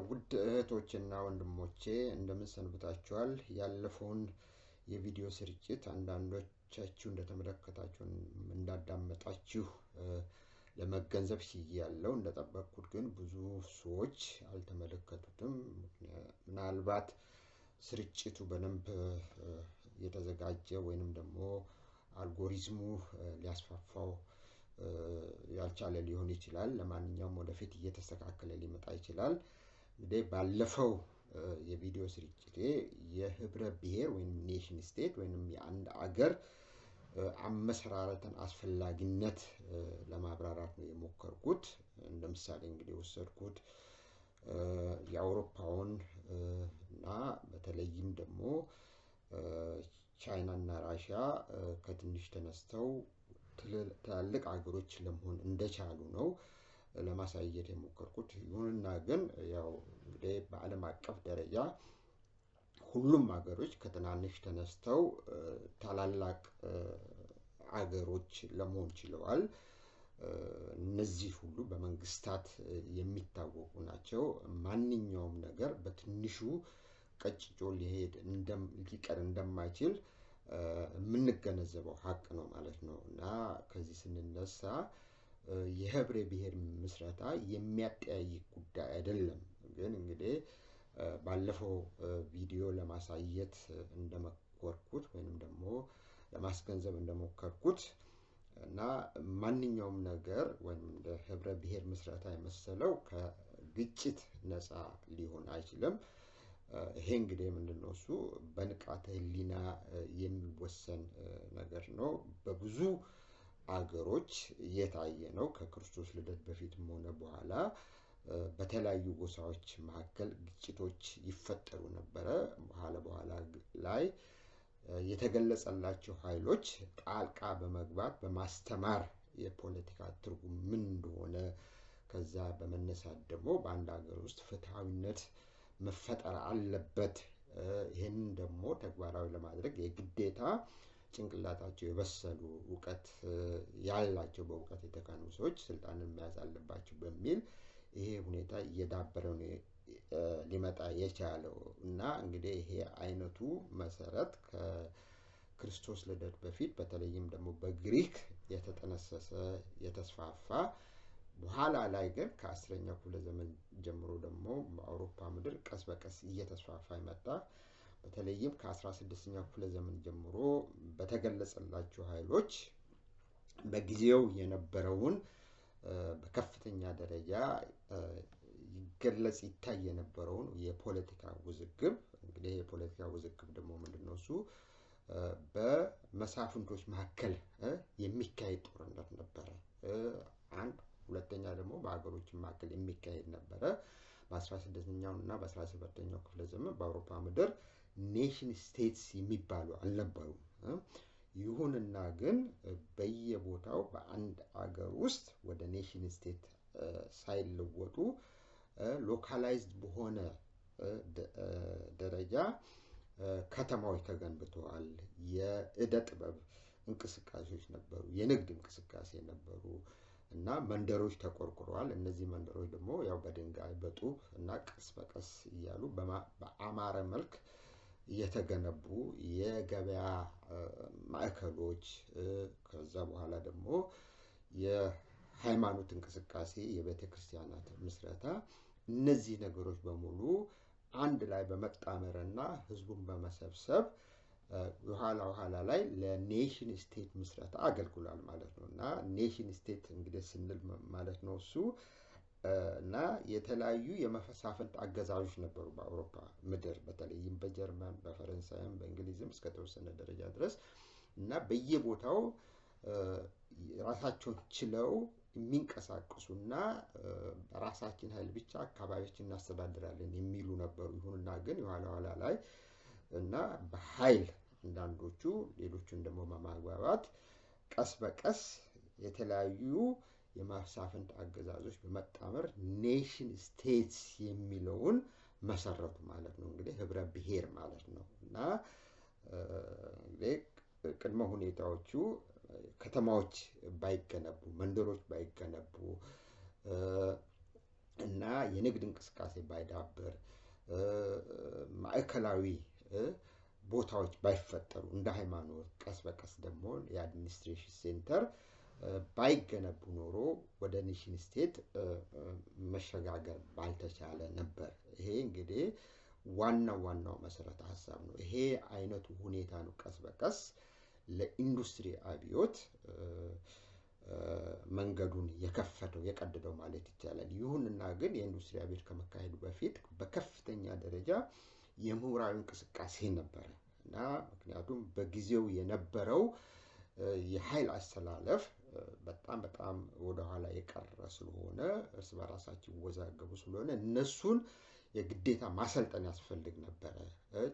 ውድ እህቶችና ወንድሞቼ እንደምን ሰንብታችኋል? ያለፈውን የቪዲዮ ስርጭት አንዳንዶቻችሁ እንደተመለከታችሁ እንዳዳመጣችሁ ለመገንዘብ ችያለሁ። እንደጠበቅኩት ግን ብዙ ሰዎች አልተመለከቱትም። ምናልባት ስርጭቱ በደንብ የተዘጋጀ ወይንም ደግሞ አልጎሪዝሙ ሊያስፋፋው ያልቻለ ሊሆን ይችላል። ለማንኛውም ወደፊት እየተስተካከለ ሊመጣ ይችላል። እንግዲህ ባለፈው የቪዲዮ ስርጭቴ የህብረ ብሔር ወይም ኔሽን ስቴት ወይም የአንድ አገር አመሰራረትን አስፈላጊነት ለማብራራት ነው የሞከርኩት። እንደ ምሳሌ እንግዲህ ወሰድኩት የአውሮፓውን እና በተለይም ደግሞ ቻይና እና ራሽያ ከትንሽ ተነስተው ትላልቅ አገሮች ለመሆን እንደቻሉ ነው ለማሳየት የሞከርኩት። ይሁንና ግን ያው እንግዲህ በዓለም አቀፍ ደረጃ ሁሉም አገሮች ከትናንሽ ተነስተው ታላላቅ አገሮች ለመሆን ችለዋል። እነዚህ ሁሉ በመንግስታት የሚታወቁ ናቸው። ማንኛውም ነገር በትንሹ ቀጭጮ ሊቀር እንደማይችል የምንገነዘበው ሀቅ ነው ማለት ነው። እና ከዚህ ስንነሳ የህብረ ብሔር ምስረታ የሚያጠያይቅ ጉዳይ አይደለም። ግን እንግዲህ ባለፈው ቪዲዮ ለማሳየት እንደሞከርኩት ወይንም ደግሞ ለማስገንዘብ እንደሞከርኩት እና ማንኛውም ነገር ወይም እንደ ህብረ ብሔር ምስረታ የመሰለው ከግጭት ነፃ ሊሆን አይችልም። ይሄ እንግዲህ ምንድነው እሱ በንቃተ ህሊና የሚወሰን ነገር ነው። በብዙ አገሮች የታየ ነው። ከክርስቶስ ልደት በፊትም ሆነ በኋላ በተለያዩ ጎሳዎች መካከል ግጭቶች ይፈጠሩ ነበረ። በኋላ ላይ የተገለጸላቸው ኃይሎች ጣልቃ በመግባት በማስተማር የፖለቲካ ትርጉም ምን እንደሆነ ከዛ በመነሳት ደግሞ በአንድ ሀገር ውስጥ ፍትሃዊነት መፈጠር አለበት። ይሄንን ደግሞ ተግባራዊ ለማድረግ የግዴታ ጭንቅላታቸው የበሰሉ ዕውቀት ያላቸው በዕውቀት የተካኑ ሰዎች ስልጣንን መያዝ አለባቸው በሚል ይሄ ሁኔታ እየዳበረ ነው ሊመጣ የቻለው። እና እንግዲህ ይሄ አይነቱ መሰረት ከክርስቶስ ልደት በፊት በተለይም ደግሞ በግሪክ የተጠነሰሰ የተስፋፋ በኋላ ላይ ግን ከ10ኛው ክፍለ ዘመን ጀምሮ ደግሞ በአውሮፓ ምድር ቀስ በቀስ እየተስፋፋ ይመጣ። በተለይም ከ16ኛው ክፍለ ዘመን ጀምሮ በተገለጸላቸው ኃይሎች በጊዜው የነበረውን በከፍተኛ ይገለጽ ይታይ የነበረውን የፖለቲካ ውዝግብ እንግዲህ የፖለቲካ ውዝግብ ደግሞ ምንድነው እሱ በመሳፍንቶች መካከል የሚካሄድ ጦርነት ነበረ። ሁለተኛ ደግሞ በአገሮች መካከል የሚካሄድ ነበረ። በ16ኛው እና በ17ኛው ክፍለ ዘመን በአውሮፓ ምድር ኔሽን ስቴትስ የሚባሉ አልነበሩም። ይሁንና ግን በየቦታው በአንድ አገር ውስጥ ወደ ኔሽን ስቴት ሳይለወጡ ሎካላይዝድ በሆነ ደረጃ ከተማዎች ተገንብተዋል። የእደ ጥበብ እንቅስቃሴዎች ነበሩ፣ የንግድ እንቅስቃሴ ነበሩ እና መንደሮች ተቆርቁረዋል። እነዚህ መንደሮች ደግሞ ያው በድንጋይ በጡብ እና ቀስ በቀስ እያሉ በአማረ መልክ የተገነቡ የገበያ ማዕከሎች ከዛ በኋላ ደግሞ የሃይማኖት እንቅስቃሴ የቤተክርስቲያናት ምስረታ እነዚህ ነገሮች በሙሉ አንድ ላይ በመጣመርና ህዝቡን በመሰብሰብ ኋላ ላይ ለኔሽን ስቴት ምስረታ አገልግሏል ማለት ነው። እና ኔሽን ስቴት እንግዲህ ስንል ማለት ነው እሱ እና የተለያዩ የመሳፍንት አገዛዞች ነበሩ በአውሮፓ ምድር በተለይም በጀርመን በፈረንሳይም በእንግሊዝም እስከ ተወሰነ ደረጃ ድረስ እና በየቦታው ራሳቸውን ችለው የሚንቀሳቀሱና ራሳችን ኃይል ብቻ አካባቢያችንን እናስተዳድራለን የሚሉ ነበሩ። ይሁንና ግን ኋላ ላይ እና በኃይል አንዳንዶቹ ሌሎቹን ደግሞ በማግባባት ቀስ በቀስ የተለያዩ የመሳፍንት አገዛዞች በመጣመር ኔሽን ስቴትስ የሚለውን መሰረቱ ማለት ነው። እንግዲህ ህብረ ብሔር ማለት ነው። እና ቅድመ ሁኔታዎቹ ከተማዎች ባይገነቡ መንደሮች ባይገነቡ እና የንግድ እንቅስቃሴ ባይዳብር ማዕከላዊ ቦታዎች ባይፈጠሩ እንደ ሃይማኖት ቀስ በቀስ ደግሞ የአድሚኒስትሬሽን ሴንተር ባይገነቡ ኖሮ ወደ ኔሽን ስቴት መሸጋገር ባልተቻለ ነበር። ይሄ እንግዲህ ዋናው መሰረተ ሀሳብ ነው። ይሄ አይነቱ ሁኔታ ነው ቀስ በቀስ ለኢንዱስትሪ አብዮት መንገዱን የከፈተው የቀደደው ማለት ይቻላል። ይሁንና ግን የኢንዱስትሪ አብዮት ከመካሄዱ በፊት በከፍተኛ ደረጃ የምሁራዊ እንቅስቃሴ ነበረ እና ምክንያቱም በጊዜው የነበረው የኃይል አስተላለፍ በጣም ወደ ኋላ የቀረ ስለሆነ እርስ በራሳቸው ወዛገቡ ስለሆነ እነሱን የግዴታ ማሰልጠን ያስፈልግ ነበረ።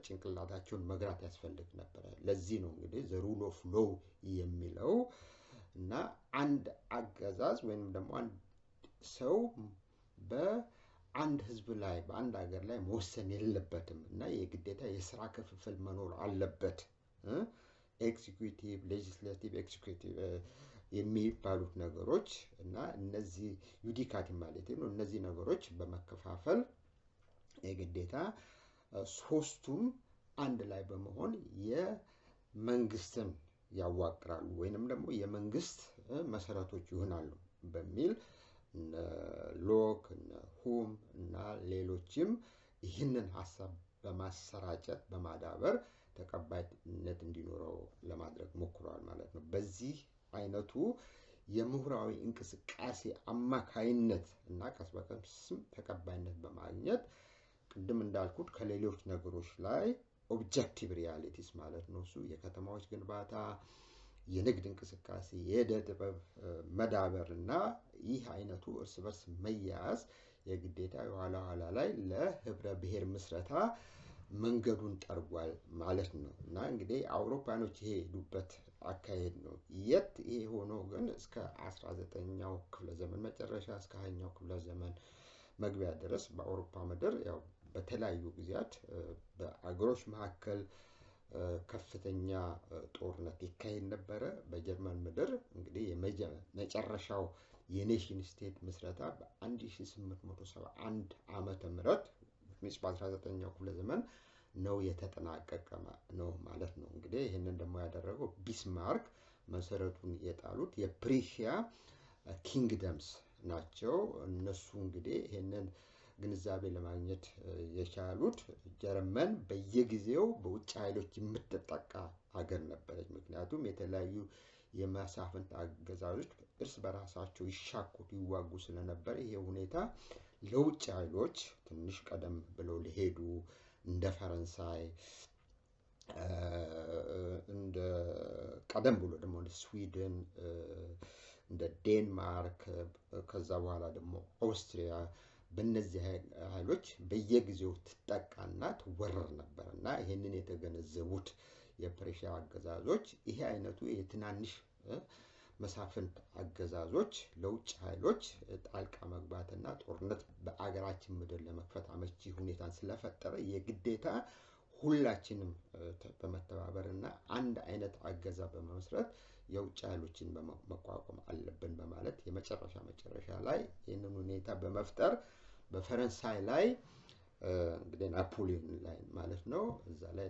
ጭንቅላታቸውን መግራት ያስፈልግ ነበረ። ለዚህ ነው እንግዲህ ዘ ሩል ኦፍ ሎው የሚለው እና አንድ አገዛዝ ወይም ደግሞ አንድ ሰው በአንድ ህዝብ ላይ በአንድ ሀገር ላይ መወሰን የለበትም እና የግዴታ የስራ ክፍፍል መኖር አለበት። ኤክዚኪዩቲቭ፣ ሌጂስሌቲቭ፣ ኤክዚኪዩቲቭ የሚባሉት ነገሮች እና እነዚህ ዩዲካቲ ማለት ነው። እነዚህ ነገሮች በመከፋፈል የግዴታ ሶስቱም አንድ ላይ በመሆን የመንግስትን ያዋቅራሉ ወይንም ደግሞ የመንግስት መሰረቶች ይሆናሉ በሚል ሎክ እና ሁም እና ሌሎችም ይህንን ሐሳብ በማሰራጨት በማዳበር ተቀባይነት እንዲኖረው ለማድረግ ሞክረዋል ማለት ነው። በዚህ አይነቱ የምሁራዊ እንቅስቃሴ አማካይነት እና ቀስ በቀስም ተቀባይነት በማግኘት ቅድም እንዳልኩት ከሌሎች ነገሮች ላይ ኦብጀክቲቭ ሪያሊቲስ ማለት ነው እሱ የከተማዎች ግንባታ፣ የንግድ እንቅስቃሴ፣ የዕደ ጥበብ መዳበር እና ይህ አይነቱ እርስ በርስ መያያዝ የግዴታ የኋላ ላይ ለህብረ ብሔር ምስረታ መንገዱን ጠርጓል ማለት ነው እና እንግዲህ አውሮፓኖች ይሄ ሄዱበት አካሄድ ነው። ይሄ ሆኖ ግን እስከ 19ኛው ክፍለ ዘመን መጨረሻ እስከ 20ኛው ክፍለ ዘመን መግቢያ ድረስ በአውሮፓ ምድር ያው በተለያዩ ጊዜያት በአገሮች መካከል ከፍተኛ ጦርነት ይካሄድ ነበረ። በጀርመን ምድር እንግዲህ የመጨረሻው የኔሽን ስቴት ምስረታ በ1871 ዓመተ ምህረት በ19ኛው ክፍለ ዘመን ነው የተጠናቀቀ ነው ማለት ነው። እንግዲህ ይህንን ደግሞ ያደረገው ቢስማርክ መሰረቱን የጣሉት የፕሩሺያ ኪንግደምስ ናቸው። እነሱ እንግዲህ ይህንን ግንዛቤ ለማግኘት የቻሉት ጀርመን በየጊዜው በውጭ ኃይሎች የምትጠቃ ሀገር ነበረች። ምክንያቱም የተለያዩ የመሳፍንት አገዛዞች እርስ በራሳቸው ይሻኮቱ ይዋጉ ስለነበር ይሄ ሁኔታ ለውጭ ኃይሎች ትንሽ ቀደም ብለው ሊሄዱ እንደ ፈረንሳይ እንደ ቀደም ብሎ ደግሞ እንደ ስዊድን እንደ ዴንማርክ ከዛ በኋላ ደግሞ ኦስትሪያ በእነዚህ ኃይሎች በየጊዜው ትጠቃና ትወረር ነበር እና ይህንን የተገነዘቡት የፕሩሺያ አገዛዞች ይሄ አይነቱ የትናንሽ መሳፍንት አገዛዞች ለውጭ ኃይሎች ጣልቃ መግባትና ጦርነት በአገራችን ምድር ለመክፈት አመቺ ሁኔታን ስለፈጠረ የግዴታ ሁላችንም በመተባበርና አንድ አይነት አገዛ በመመስረት የውጭ ኃይሎችን መቋቋም አለብን በማለት መጨረሻ ላይ ይህንን ሁኔታ በመፍጠር በፈረንሳይ ላይ እንግዲህ ናፖሊዮን ላይ ማለት ነው እዛ ላይ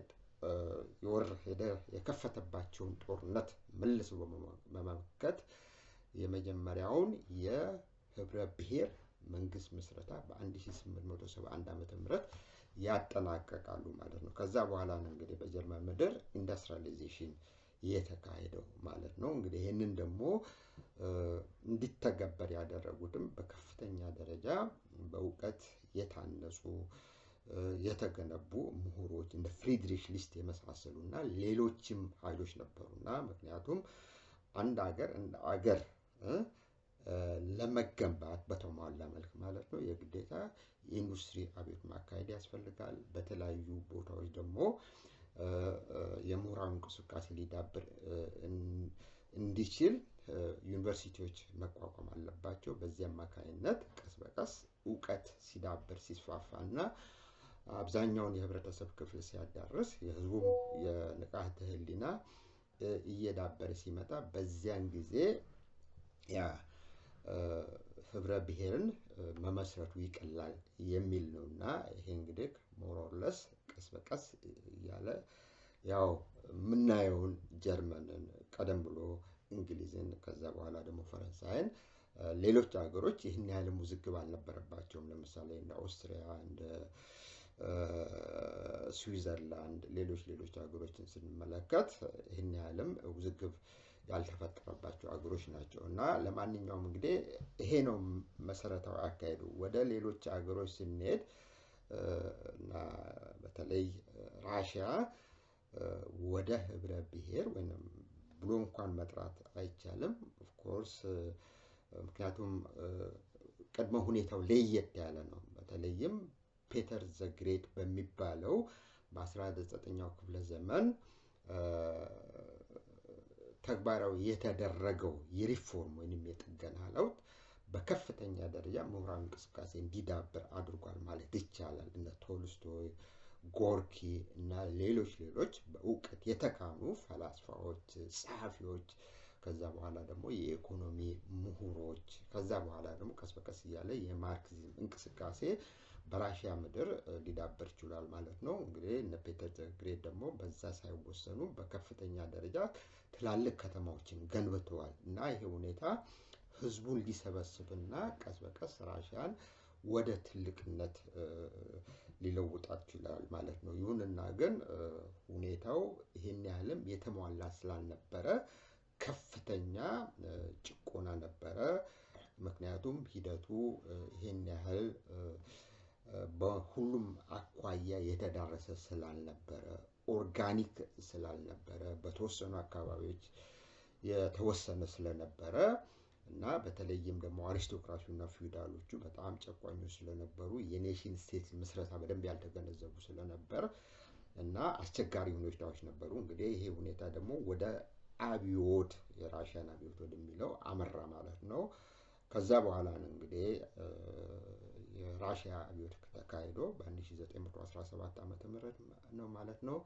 የከፈተባቸውን ጦርነት መልሶ በመመከት የመጀመሪያውን የህብረ ብሔር መንግስት ምስረታ በ1871 ዓመተ ምህረት ያጠናቀቃሉ ማለት ነው። ከዛ በኋላ ነው እንግዲህ በጀርመን ምድር ኢንዱስትሪያላይዜሽን የተካሄደው ማለት ነው። እንግዲህ ይህንን ደግሞ እንዲተገበር ያደረጉትም በከፍተኛ ደረጃ በእውቀት የታነጹ የተገነቡ ምሁሮች እንደ ፍሪድሪሽ ሊስት የመሳሰሉና ሌሎችም ኃይሎች ነበሩና ምክንያቱም አንድ ሀገር እንደ ሀገር ለመገንባት በተሟላ መልክ ማለት ነው የግዴታ የኢንዱስትሪ አብዮት ማካሄድ ያስፈልጋል። በተለያዩ ቦታዎች ደግሞ የምሁራን እንቅስቃሴ ሊዳብር እንዲችል ዩኒቨርሲቲዎች መቋቋም አለባቸው። በዚህ አማካኝነት ቀስ በቀስ እውቀት ሲዳብር ሲስፋፋና አብዛኛውን የህብረተሰብ ክፍል ሲያዳርስ የህዝቡ የንቃተ ህሊና እየዳበረ ሲመጣ በዚያን ጊዜ ያ ህብረ ብሔርን መመስረቱ ይቀላል የሚል ነውና ይሄ እንግዲህ ሞር ኦር ለስ ቀስ በቀስ እያለ ያው ምናየውን ጀርመንን ቀደም ብሎ እንግሊዝን ከዛ በኋላ ደግሞ ፈረንሳይን ሌሎች ሀገሮች ይህን ያህል ውዝግብ አልነበረባቸውም። ለምሳሌ እንደ ኦስትሪያ እንደ ስዊዘርላንድ ሌሎች ሀገሮችን ስንመለከት ይህን ያህልም ውዝግብ ያልተፈጠረባቸው ሀገሮች ናቸው። እና ለማንኛውም እንግዲህ ይሄ ነው መሰረታዊ አካሄዱ። ወደ ሌሎች ሀገሮች ስንሄድ እና በተለይ ራሽያ ወደ ህብረ ብሔር ወይም ብሎ እንኳን መጥራት አይቻልም ኦፍ ኮርስ ምክንያቱም ቅድመ ሁኔታው ለየት ያለ ነው። በተለይም ፔተር ዘ ግሬት በሚባለው በ19ኛው ክፍለ ዘመን ተግባራዊ የተደረገው የሪፎርም ወይንም የጥገና ለውጥ በከፍተኛ ደረጃ ምሁራዊ እንቅስቃሴ እንዲዳብር አድርጓል ማለት ይቻላል። እነ ቶልስቶይ፣ ጎርኪ እና ሌሎች በእውቀት የተካኑ ፈላስፋዎች፣ ጸሐፊዎች ከዛ በኋላ ደግሞ የኢኮኖሚ ምሁሮች ከዛ በኋላ ደግሞ ቀስ በቀስ እያለ የማርክሲዝም እንቅስቃሴ በራሽያ ምድር ሊዳብር ችሏል ማለት ነው። እንግዲህ እነ ፔተር ዘ ግሬት ደግሞ በዛ ሳይወሰኑ በከፍተኛ ደረጃ ትላልቅ ከተማዎችን ገንብተዋል እና ይሄ ሁኔታ ህዝቡን ሊሰበስብና ቀስ በቀስ ራሽያን ወደ ትልቅነት ሊለውጣት ይችላል ማለት ነው። ይሁንና ግን ሁኔታው ይሄን ያህልም የተሟላ ስላልነበረ ከፍተኛ ጭቆና ነበረ። ምክንያቱም ሂደቱ ይሄን ያህል በሁሉም አኳያ የተዳረሰ ስላልነበረ ኦርጋኒክ ስላልነበረ በተወሰኑ አካባቢዎች የተወሰነ ስለነበረ እና በተለይም ደግሞ አሪስቶክራሲውና ፊውዳሎቹ በጣም ጨቋኞች ስለነበሩ የኔሽን ስቴት ምስረታ በደንብ ያልተገነዘቡ ስለነበር እና አስቸጋሪ ሁኔታዎች ነበሩ። እንግዲህ ይሄ ሁኔታ ደግሞ ወደ አብዮት የራሽያን አብዮት ወደሚለው አመራ ማለት ነው። ከዛ በኋላ ነው እንግዲህ የራሽያ አብዮት ተካሂዶ በ1917 ዓመተ ምህረት ነው ማለት ነው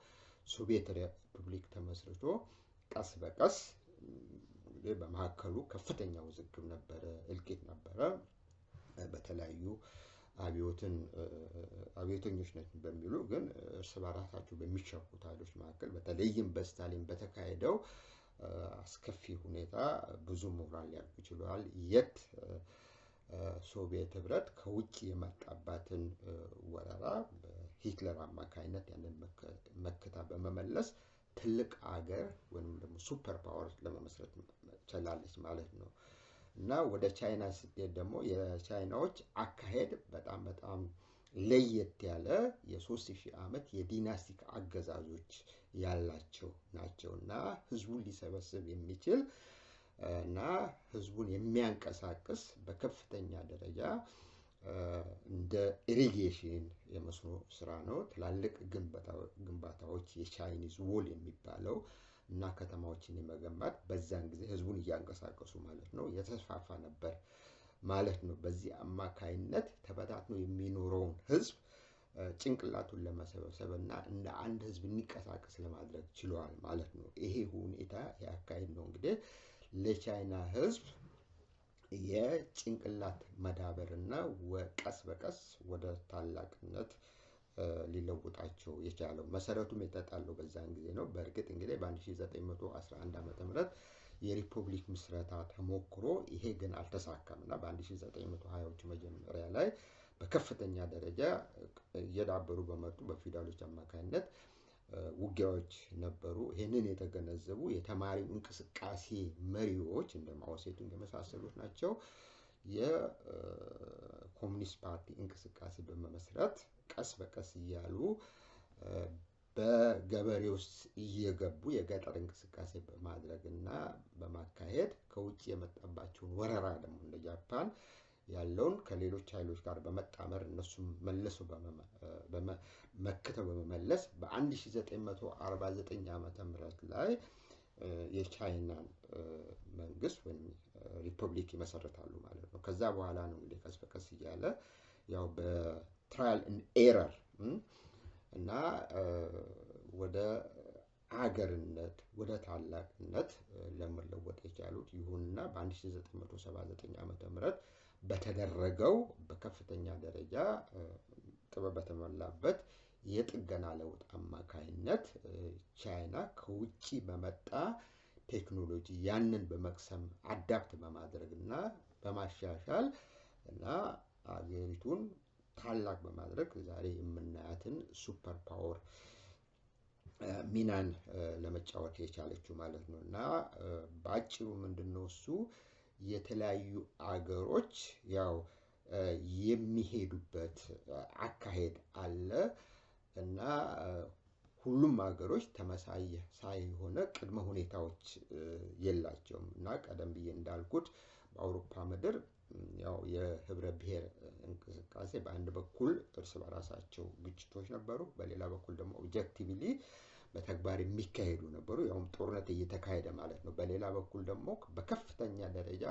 ሶቪየት ሪፐብሊክ ተመስርቶ ቀስ በቀስ እንግዲህ በመካከሉ ከፍተኛ ውዝግብ ነበረ፣ እልቂት ነበረ። በተለያዩ አብዮተኞች ነን በሚሉ ግን እርስ በራሳቸው በሚሻኩት ኃይሎች መካከል በተለይም በስታሊን በተካሄደው አስከፊ ሁኔታ ብዙ ምሁራን ሊያልቁ ችለዋል። ሶቪየት ህብረት ከውጭ የመጣባትን ወረራ በሂትለር አማካይነት ያንን መክታ በመመለስ ትልቅ አገር ወይም ደግሞ ሱፐር ፓወር ለመመስረት ችላለች ማለት ነው። እና ወደ ቻይና ስትሄድ ደግሞ የቻይናዎች አካሄድ በጣም ለየት ያለ የ3000 ዓመት የዲናስቲክ አገዛዞች ያላቸው ናቸውና ህዝቡን ሊሰበስብ የሚችል እና ህዝቡን የሚያንቀሳቅስ በከፍተኛ ደረጃ እንደ ኢሪጌሽን የመስኖ ስራ ነው። ትላልቅ ግንባታዎች የቻይኒዝ ዎል የሚባለው እና ከተማዎችን የመገንባት በዛን ጊዜ ህዝቡን እያንቀሳቀሱ ማለት ነው የተስፋፋ ነበር ማለት ነው። በዚህ አማካይነት ተበታትኖ የሚኖረውን ህዝብ ጭንቅላቱን ለመሰብሰብ እና እንደ አንድ ህዝብ እንዲንቀሳቀስ ለማድረግ ችሏል ማለት ነው። ይሄ ሁኔታ ያካሄድ ነው እንግዲህ ለቻይና ህዝብ የጭንቅላት መዳበርና ቀስ በቀስ ወደ ታላቅነት ሊለውጣቸው የቻለው መሰረቱም የተጣለው በዛን ጊዜ ነው። በእርግጥ እንግዲህ በ1911 ዓመተ ምህረት የሪፐብሊክ ምስረታ ተሞክሮ ይሄ ግን አልተሳካም እና በ1920ዎቹ መጀመሪያ ላይ በከፍተኛ ደረጃ እየዳበሩ በመጡ በፊውዳሎች አማካኝነት ውጊያዎች ነበሩ። ይህንን የተገነዘቡ የተማሪው እንቅስቃሴ መሪዎች እንደ ማኦ ሴቱንግ የመሳሰሉት ናቸው የኮሙኒስት ፓርቲ እንቅስቃሴ በመመስረት ቀስ በቀስ እያሉ በገበሬ ውስጥ እየገቡ የገጠር እንቅስቃሴ በማድረግ እና በማካሄድ ከውጭ የመጣባቸውን ወረራ ደግሞ እንደ ጃፓን ያለውን ከሌሎች ኃይሎች ጋር በመጣመር እነሱም መልሰው መክተው በመመለስ በ1949 ዓመተ ምህረት ላይ የቻይናን መንግስት ወይም ሪፐብሊክ ይመሰርታሉ ማለት ነው። ከዛ በኋላ ነው እንግዲህ ቀስ በቀስ እያለ ያው በትራያል ኤንድ ኤረር እና ወደ አገርነት ወደ ታላቅነት ለመለወጥ የቻሉት። ይሁንና በ1979 ዓመተ ምህረት በተደረገው በከፍተኛ ደረጃ ጥበብ በተሞላበት የጥገና ለውጥ አማካይነት ቻይና ከውጪ በመጣ ቴክኖሎጂ ያንን በመቅሰም አዳፕት በማድረግ እና በማሻሻል እና አገሪቱን ታላቅ በማድረግ ዛሬ የምናያትን ሱፐር ፓወር ሚናን ለመጫወት የቻለችው ማለት ነው። እና በአጭሩ ምንድነው እሱ የተለያዩ አገሮች ያው የሚሄዱበት አካሄድ አለ እና ሁሉም ሀገሮች ተመሳሳይ የሆነ ቅድመ ሁኔታዎች የላቸውም እና ቀደም ብዬ እንዳልኩት በአውሮፓ ምድር ያው የህብረ ብሔር እንቅስቃሴ በአንድ በኩል እርስ በራሳቸው ግጭቶች ነበሩ፣ በሌላ በኩል ደግሞ ኦብጀክቲቭሊ በተግባር የሚካሄዱ ነበሩ፣ ያውም ጦርነት እየተካሄደ ማለት ነው። በሌላ በኩል ደግሞ በከፍተኛ ደረጃ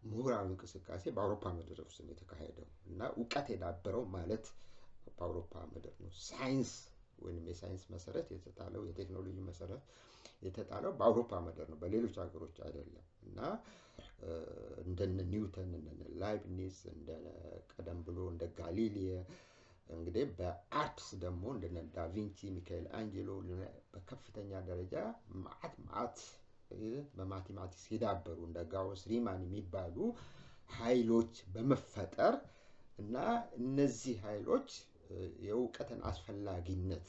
ምሁራዊ እንቅስቃሴ በአውሮፓ ምድር ውስጥ ነው የተካሄደው እና እውቀት የዳበረው ማለት በአውሮፓ ምድር ነው። ሳይንስ ወይም የሳይንስ መሰረት የተጣለው የቴክኖሎጂ መሰረት የተጣለው በአውሮፓ ምድር ነው፣ በሌሎች ሀገሮች አይደለም። እና እንደነ ኒውተን እንደነ ላይብኒዝ እንደ ቀደም ብሎ እንደ ጋሊሊየ እንግዲህ በአርትስ ደግሞ እንደነ ዳቪንቺ ሚካኤል አንጀሎ በከፍተኛ ደረጃ ማአት በማቴማቲክስ የዳበሩ እንደ ጋውስ ሪማን የሚባሉ ኃይሎች በመፈጠር እና እነዚህ ኃይሎች የእውቀትን አስፈላጊነት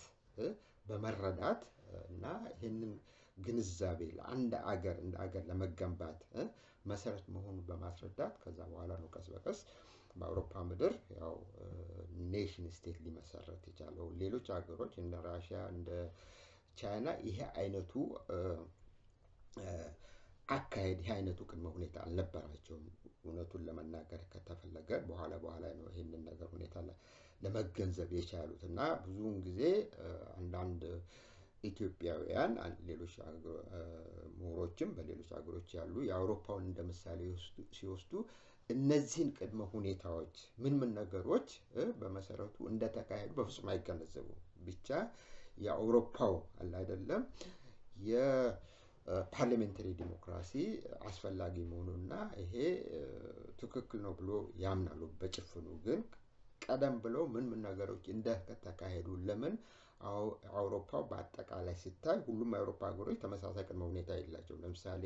በመረዳት እና ይህንን ግንዛቤ ለአንድ አገር እንደ አገር ለመገንባት መሰረት መሆኑን በማስረዳት ከዛ በኋላ ነው ቀስ በቀስ በአውሮፓ ምድር ያው ኔሽን ስቴት ሊመሰረት የቻለው። ሌሎች ሀገሮች እንደ ራሽያ እንደ ቻይና ይሄ አይነቱ አካሄድ ይሄ አይነቱ ቅድመ ሁኔታ አልነበራቸውም። እውነቱን ለመናገር ከተፈለገ በኋላ ነው ይሄንን ነገር ሁኔታ ለመገንዘብ የቻሉት እና ብዙውን ጊዜ አንዳንድ ኢትዮጵያውያን ሌሎች ምሁሮችም በሌሎች ሀገሮች ያሉ የአውሮፓውን እንደ ምሳሌ ሲወስዱ እነዚህን ቅድመ ሁኔታዎች ምን ነገሮች በመሰረቱ እንደተካሄዱ በፍጹም አይገነዘቡም። ብቻ የአውሮፓው አለ አይደለም የፓርላሜንታሪ ዲሞክራሲ አስፈላጊ መሆኑና ይሄ ትክክል ነው ብሎ ያምናሉ በጭፍኑ። ግን ቀደም ብለው ምን ነገሮች እንደተካሄዱ ለምን አውሮፓው በአጠቃላይ ሲታይ ሁሉም የአውሮፓ ሀገሮች ተመሳሳይ ቅድመ ሁኔታ የላቸውም። ለምሳሌ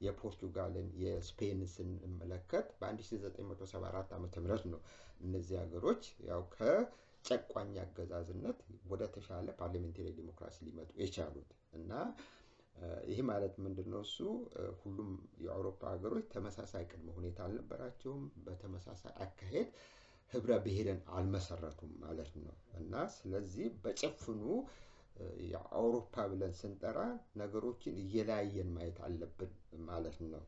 የፖርቱጋልን የስፔንን ስንመለከት በ1974 ዓ.ም ነው እነዚህ ሀገሮች ያው ከጨቋኝ አገዛዝነት ወደ ተሻለ ፓርላሜንታሪ ዲሞክራሲ ሊመጡ የቻሉት እና ይህ ማለት ምንድነው እሱ ሁሉም የአውሮፓ ሀገሮች ተመሳሳይ ቅድመ ሁኔታ አልነበራቸውም፣ በተመሳሳይ አካሄድ ህብረ ብሔርን አልመሰረቱም ማለት ነው። እና ስለዚህ በጭፍኑ የአውሮፓ ብለን ስንጠራ ነገሮችን እየለያየን ማየት አለብን ማለት ነው።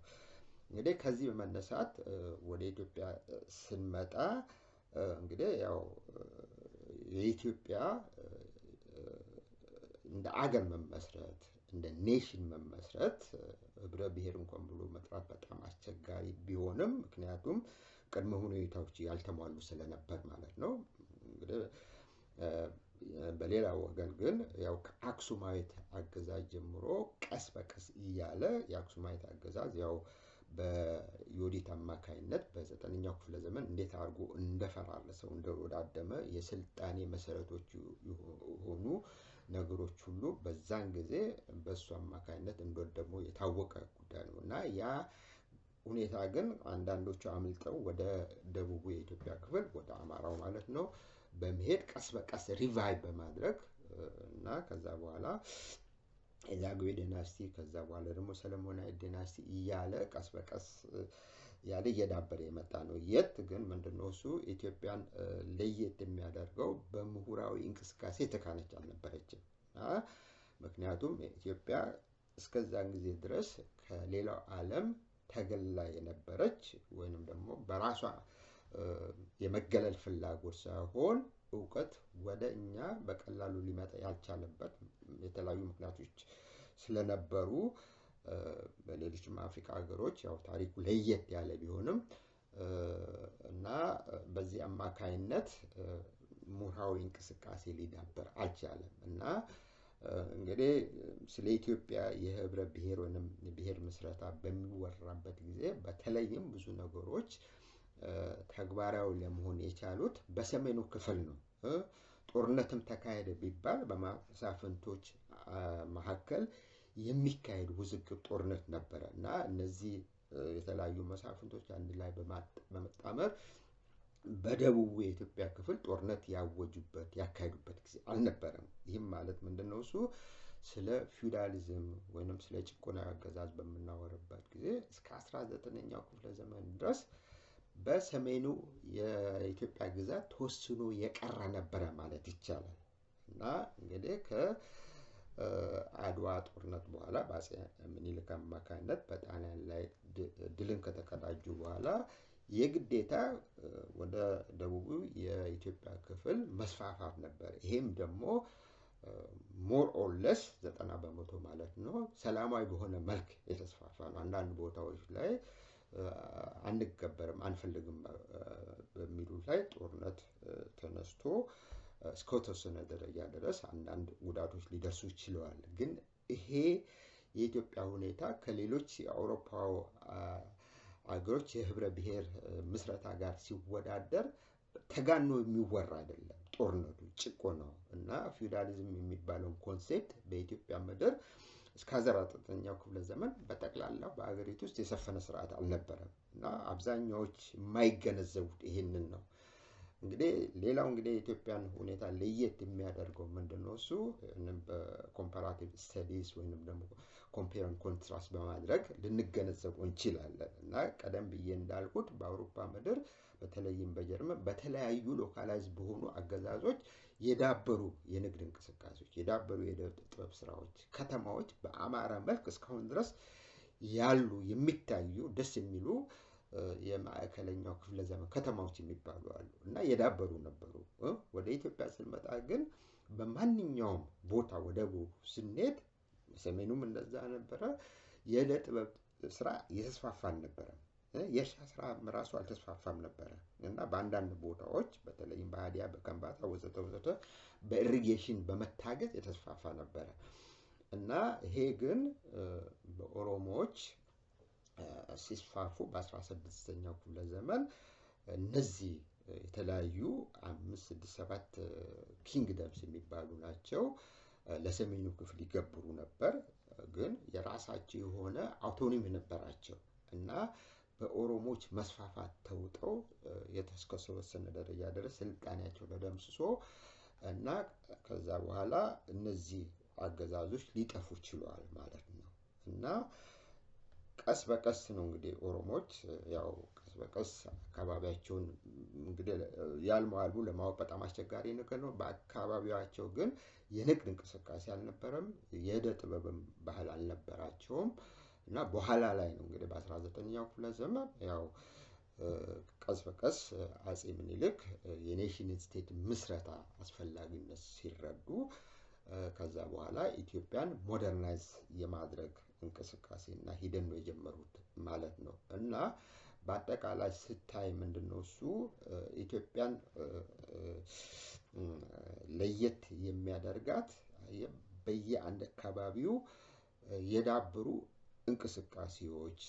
እንግዲህ ከዚህ በመነሳት ወደ ኢትዮጵያ ስንመጣ እንግዲህ ያው የኢትዮጵያ እንደ አገር መመስረት እንደ ኔሽን መመስረት ህብረ ብሔር እንኳን ብሎ መጥራት በጣም አስቸጋሪ ቢሆንም ምክንያቱም ቅድመ ሁኔታዎች ያልተሟሉ ስለነበር ማለት ነው። እንግዲህ በሌላ ወገን ግን ያው ከአክሱማዊት አገዛዝ ጀምሮ ቀስ በቀስ እያለ የአክሱማዊት አገዛዝ ያው በዮዲት አማካይነት በ9ኛው ክፍለ ዘመን እንዴት አድርጎ እንደፈራረሰው እንደወዳደመ የስልጣኔ መሰረቶች የሆኑ ነገሮች ሁሉ በዛን ጊዜ በሱ አማካይነት እንደወደሙ የታወቀ ጉዳይ ነው እና ያ ሁኔታ ግን አንዳንዶቹ አምልጠው ወደ ደቡቡ የኢትዮጵያ ክፍል ወደ አማራው ማለት ነው በመሄድ ቀስ በቀስ ሪቫይቭ በማድረግ እና ከዛ በኋላ የዛጉዌ ዲናስቲ ከዛ በኋላ ደግሞ ሰለሞናዊ ዲናስቲ እያለ ቀስ በቀስ ያለ እየዳበረ የመጣ ነው። የት ግን ምንድነው እሱ ኢትዮጵያን ለየት የሚያደርገው በምሁራዊ እንቅስቃሴ የተካነች አልነበረችም። ምክንያቱም ኢትዮጵያ እስከዛን ጊዜ ድረስ ከሌላው ዓለም ተገላ የነበረች ወይንም ደግሞ በራሷ የመገለል ፍላጎት ሳይሆን እውቀት ወደ እኛ በቀላሉ ሊመጣ ያልቻለበት የተለያዩ ምክንያቶች ስለነበሩ በሌሎችም አፍሪካ ሀገሮች ያው ታሪኩ ለየት ያለ ቢሆንም እና በዚህ አማካይነት ምሁራዊ እንቅስቃሴ ሊዳበር አልቻለም እና እንግዲህ ስለ ኢትዮጵያ የህብረ ብሔር ወይንም ብሔር ምስረታ በሚወራበት ጊዜ በተለይም ብዙ ነገሮች ተግባራዊ ለመሆን የቻሉት በሰሜኑ ክፍል ነው። ጦርነትም ተካሄደ ቢባል በመሳፍንቶች መካከል የሚካሄድ ውዝግብ ጦርነት ነበረ እና እነዚህ የተለያዩ መሳፍንቶች አንድ ላይ በመጣመር በደቡብ የኢትዮጵያ ክፍል ጦርነት ያካሄዱበት ጊዜ አልነበረም። ይህም ማለት ምንድነው? እሱ ስለ ፊውዳሊዝም ወይንም ስለ ጭቆና አገዛዝ በምናወራበት ጊዜ እስከ 19ኛው ክፍለ ዘመን ድረስ በሰሜኑ የኢትዮጵያ ግዛት ተወስኖ የቀረ ነበረ ማለት ይቻላል። እና እንግዲህ ከአድዋ ጦርነት በኋላ በአፄ ምኒልክ አማካኝነት በጣሊያን ላይ ድልን ከተቀዳጁ በኋላ የግዴታ ወደ ደቡቡ የኢትዮጵያ ክፍል መስፋፋት ነበር። ይሄም ደግሞ ሞር ኦር ለስ 90% ማለት ነው ሰላማዊ በሆነ መልክ የተስፋፋ ነው። አንዳንድ ቦታዎች ላይ አንገበርም አንፈልግም በሚሉ ላይ ጦርነት ተነስቶ እስከተወሰነ ደረጃ ድረስ አንዳንድ ጉዳቶች ሊደርሱ ይችላል። ግን ይሄ የኢትዮጵያ ሁኔታ ከሌሎች የአውሮፓው አገሮች የህብረ ብሔር ምስረታ ጋር ሲወዳደር ተጋኖ የሚወራ አይደለም። ጦርነቱ ጭቆናው እና ፊውዳሊዝም የሚባለው ኮንሴፕት በኢትዮጵያ ምድር እስከ 19ኛው ክፍለ ዘመን በጠቅላላው በአገሪቱ ውስጥ የሰፈነ ስርዓት አልነበረም እና አብዛኛዎች የማይገነዘቡት ይሄንን ነው። እንግዲህ ሌላው እንግዲህ የኢትዮጵያን ሁኔታ ለየት የሚያደርገው ምንድነው? እሱ በኮምፓራቲቭ ስተዲስ ወይንም ደግሞ ኮምፔር ኤንድ ኮንትራስት በማድረግ ልንገነዘበው እንችላለን። እና ቀደም ብዬ እንዳልኩት በአውሮፓ ምድር በተለይም በጀርመን በተለያዩ ሎካላይዝ በሆኑ አገዛዞች የዳበሩ የንግድ እንቅስቃሴዎች፣ የዳበሩ የጥበብ ስራዎች፣ ከተማዎች በአማራ መልክ እስካሁን ድረስ ያሉ የሚታዩ ደስ የሚሉ የማዕከለኛው ክፍለ ዘመን ከተማዎች የሚባሉ አሉ እና የዳበሩ ነበሩ። ወደ ኢትዮጵያ ስንመጣ ግን በማንኛውም ቦታ ወደ ስንሄድ ሰሜኑም እንደዛ ነበረ። የዕደ ጥበብ ስራ የተስፋፋ አልነበረም። የእርሻ ስራ ራሱ አልተስፋፋም ነበረ እና በአንዳንድ ቦታዎች በተለይም በሀዲያ በከምባታ ወዘተ ወዘተ በኢሪጌሽን በመታገዝ የተስፋፋ ነበረ እና ይሄ ግን በኦሮሞዎች ሲስፋፉ በ16ኛው ክፍለ ዘመን እነዚህ የተለያዩ 5 6 7 ኪንግደምስ የሚባሉ ናቸው ለሰሜኑ ክፍል ይገብሩ ነበር። ግን የራሳቸው የሆነ አውቶኖሚ ነበራቸው እና በኦሮሞዎች መስፋፋት ተውጠው የተስከሰወሰነ ደረጃ ድረስ ስልጣኔያቸው ተደምስሶ እና ከዛ በኋላ እነዚህ አገዛዞች ሊጠፉ ችለዋል ማለት ነው። እና ቀስ በቀስ ነው እንግዲህ ኦሮሞዎች ያው ቀስ በቀስ አካባቢያቸውን እንግዲህ ያልማሉ ለማወቅ በጣም አስቸጋሪ ነገር ነው። በአካባቢያቸው ግን የንግድ እንቅስቃሴ አልነበረም፣ የዕደ ጥበብም ባህል አልነበራቸውም። እና በኋላ ላይ ነው እንግዲህ በ19ኛው ክፍለ ዘመን ያው ቀስ በቀስ አፄ ምኒልክ የኔሽን ስቴት ምስረታ አስፈላጊነት ሲረዱ ከዛ በኋላ ኢትዮጵያን ሞደርናይዝ የማድረግ እንቅስቃሴ እና ሂደት ነው የጀመሩት ማለት ነው። እና በአጠቃላይ ስታይ ምንድነው እሱ ኢትዮጵያን ለየት የሚያደርጋት በየአንድ አካባቢው የዳበሩ እንቅስቃሴዎች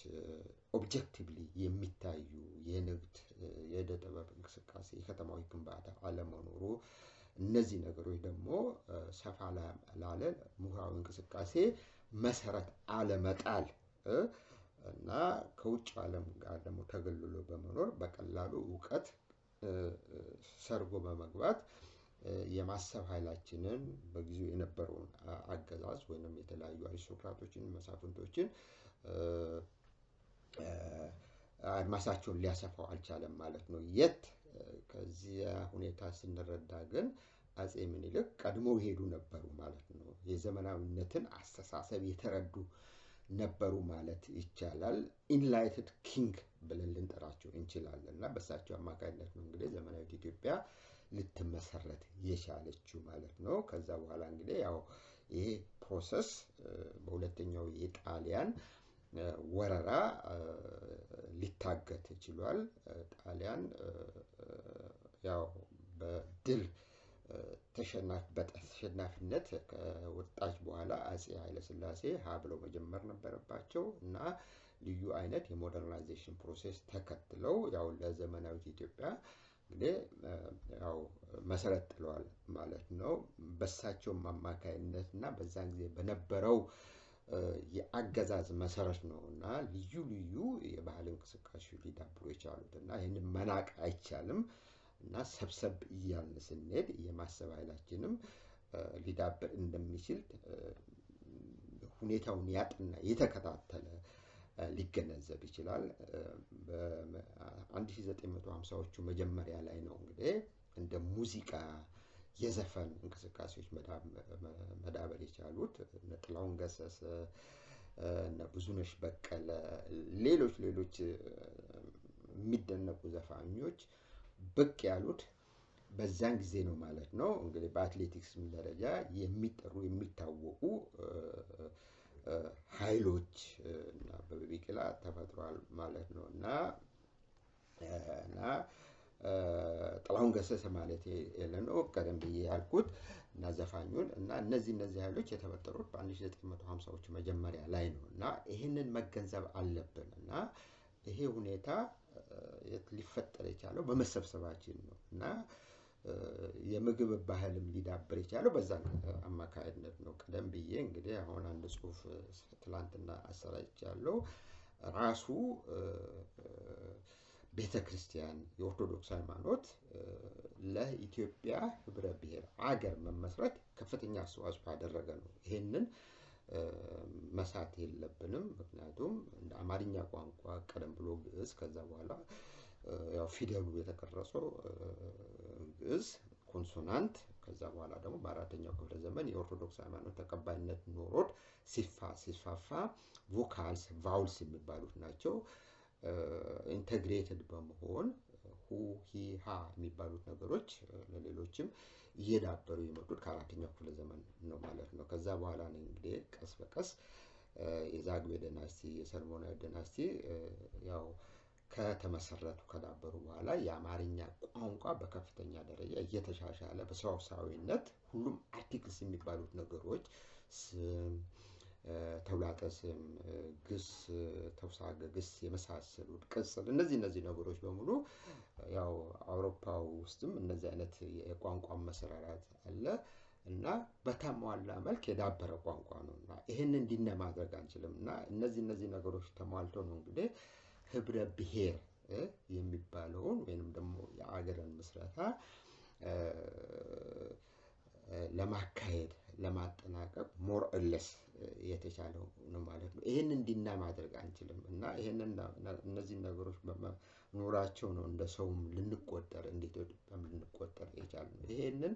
ኦብጀክቲቭሊ የሚታዩ የንግድ የዕደ ጥበብ እንቅስቃሴ የከተማዊ ግንባታ አለመኖሩ እነዚህ ነገሮች ደግሞ ሰፋ ላለ ምሁራዊ እንቅስቃሴ መሰረት አለመጣል እና ከውጭ ዓለም ጋር ደግሞ ተገልሎ በመኖር በቀላሉ ዕውቀት ሰርጎ በመግባት የማሰብ ኃይላችንን በጊዜው የነበረውን አገዛዝ ወይንም የተለያዩ አሪስቶክራቶችን መሳፍንቶችን አድማሳቸውን ሊያሰፋው አልቻለም ማለት ነው። የት ከዚህ ሁኔታ ስንረዳ ግን አፄ ምኒልክ ቀድሞ ሄዱ ነበሩ ማለት ነው። የዘመናዊነትን አስተሳሰብ የተረዱ ነበሩ ማለት ይቻላል። ኢንላይትድ ኪንግ ብለን ልንጠራቸው እንችላለን እና በእሳቸው አማካኝነት ነው እንግዲህ ዘመናዊት ኢትዮጵያ ልትመሰረት የቻለችው ማለት ነው። ከዛ በኋላ እንግዲህ ያው ይሄ ፕሮሰስ በሁለተኛው የጣሊያን ወረራ ሊታገት ችሏል። ጣሊያን ያው በድል ልዩ አይነት የሞደርናይዜሽን ፕሮሴስ ተከትለው ያው ለዘመናዊት ኢትዮጵያ እንግዲህ ያው መሰረት ጥለዋል ማለት ነው። በሳቸውም አማካይነትና በዛን ጊዜ በነበረው የአገዛዝ መሰረት ነው እና ልዩ ልዩ የባህል እንቅስቃሴ ሊዳብሩ የቻሉት እና ይህንን መናቅ አይቻልም እና ሰብሰብ እያልን ስንሄድ የማሰብ ኃይላችንም ሊዳብር እንደሚችል ሁኔታውን ያጥና የተከታተለ ሊገነዘብ ይችላል። በ1950ዎቹ መጀመሪያ ላይ ነው እንግዲህ እንደ ሙዚቃ የዘፈን እንቅስቃሴዎች መዳበር የቻሉት እነ ጥላሁን ገሰሰ እነ ብዙነሽ በቀለ ሌሎች የሚደነቁ ዘፋኞች ብቅ ያሉት በዛን ጊዜ ነው ማለት ነው። እንግዲህ በአትሌቲክስም ደረጃ የሚጠሩ የሚታወቁ ኃይሎች እና አበበ ቢቂላ ተፈጥሯል ማለት ነው እና ጥላሁን ገሰሰ ማለት ነው ቀደም ብዬ ያልኩት እና ዘፋኙን እና እነዚህ ኃይሎች የተፈጠሩት በ1950ዎቹ መጀመሪያ ላይ ነው እና ይህንን መገንዘብ አለብን እና ይሄ ሁኔታ ሊፈጠር የቻለው በመሰብሰባችን ነው እና የምግብ ባህልም ሊዳብር የቻለው በዛ አማካይነት ነው። ቀደም ብዬ እንግዲህ አሁን አንድ ጽሁፍ ትላንትና አሰራጭቻለሁ። ራሱ ቤተክርስቲያን የኦርቶዶክስ ሃይማኖት ለኢትዮጵያ ህብረ ብሔር አገር መመስረት ከፍተኛ አስተዋጽኦ ያደረገ ነው። ይሄንን መሳት የለብንም። ምክንያቱም እንደ አማርኛ ቋንቋ ቀደም ብሎ ግዕዝ ከዛ በኋላ ያው ፊደሉ የተቀረጸው ግዕዝ ኮንሶናንት ከዛ በኋላ ደግሞ በአራተኛው ክፍለ ዘመን የኦርቶዶክስ ሃይማኖት ተቀባይነት ኖሮት ሲስፋፋ ቮካልስ ቫውልስ የሚባሉት ናቸው ኢንተግሬትድ በመሆን ሁ ሂ ሃ የሚባሉት ነገሮች ለሌሎችም እየዳበሩ የመጡት ከአራተኛው ክፍለ ዘመን ነው ማለት ነው። ከዛ በኋላ ነው እንግዲህ ቀስ በቀስ የዛግዌ ዲናስቲ የሰልሞናዊ ዲናስቲ ያው ከተመሰረቱ ከዳበሩ በኋላ የአማርኛ ቋንቋ በከፍተኛ ደረጃ እየተሻሻለ በሰዋሰዋዊነት ሁሉም አርቲክልስ የሚባሉት ነገሮች ስም ተውላጠ ስም ግስ ተውሳከ ግስ የመሳሰሉት ቅጽል እነዚህ ነገሮች በሙሉ ያው አውሮፓ ውስጥም እነዚህ አይነት የቋንቋ መሰራራት አለ እና በተሟላ መልክ የዳበረ ቋንቋ ነው እና ይሄን እንዲነ ማድረግ አንችልም እና እነዚህ ነገሮች ተሟልተው ነው እንግዲህ ህብረ ብሔር የሚባለውን ወይንም ደግሞ የአገርን ምስረታ ለማካሄድ ለማጠናቀቅ ሞር ኦርለስ የተቻለው ነው ማለት ነው። ይሄን እንዲና ማድረግ አንችልም እና ይሄንን እነዚህ ነገሮች በመኖራቸው ነው እንደ ሰውም ልንቆጠር እንዴት ልንቆጠር የቻልነው። ይሄንን